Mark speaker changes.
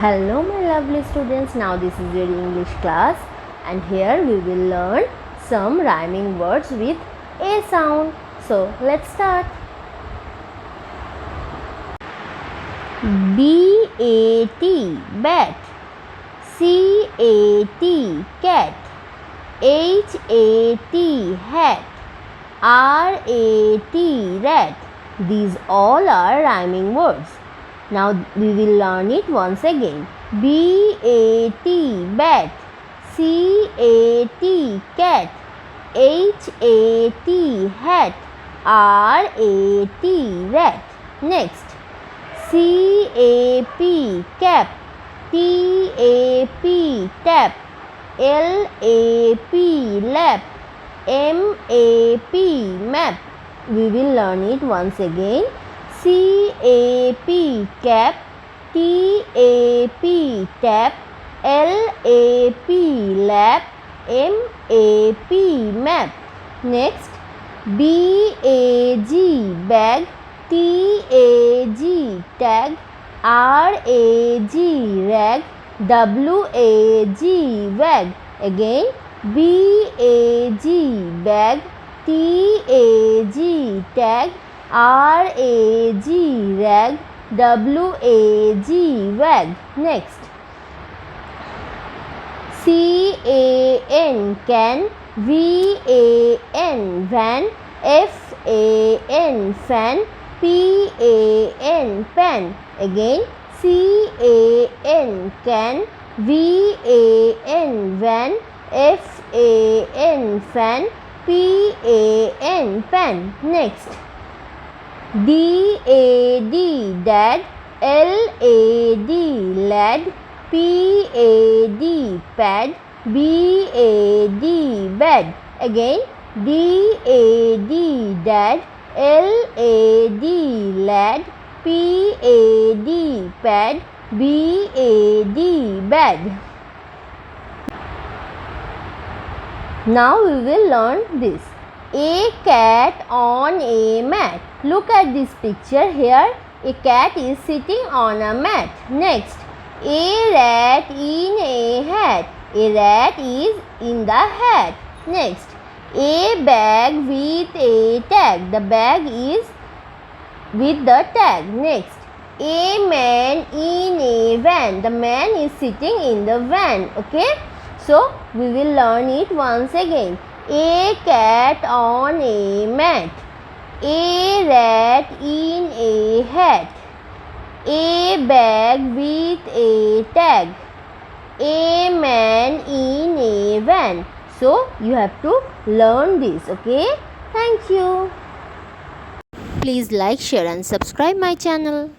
Speaker 1: Hello my lovely students, now this is your English class and here we will learn some rhyming words with A sound. So let's start. B-A-T, bat. C-A-T, cat. H-A-T, hat. R-A-T, rat. These all are rhyming words. Now we will learn it once again. B-A-T, bat. C-A-T, cat. H-A-T, hat. R-A-T, rat. Next. C-A-P, cap. T-A-P, tap. L-A-P, lap. M-A-P, map. We will learn it once again. C-A-P, cap. T-A-P, tap. L-A-P, lap. M-A-P, map. Next, B-A-G, bag. T-A-G, tag. R-A-G, rag. W-A-G, wag. Again, B-A-G, bag. T-A-G, tag. R-A-G, rag. W-A-G, wag. Next, C-A-N, can. V-A-N, van. F-A-N, fan. P-A-N, pan. Again, C-A-N, can. V-A-N, van. F-A-N, fan. P-A-N, pan. Next, D-A-D, dad. L-A-D, lad. P-A-D, pad. B-A-D, bad. Again, D-A-D, dad. L-A-D, lad. P-A-D, pad. B-A-D, bad. Now we will learn this. A cat on a mat. Look at this picture here. A cat is sitting on a mat. Next, a rat in a hat. A rat is in the hat. Next, a bag with a tag. The bag is with the tag. Next, a man in a van. The man is sitting in the van. Okay? So, we will learn it once again. A cat on a mat. A rat in a hat. A bag with a tag. A man in a van. So, you have to learn this. Okay? Thank you. Please like, share and subscribe my channel.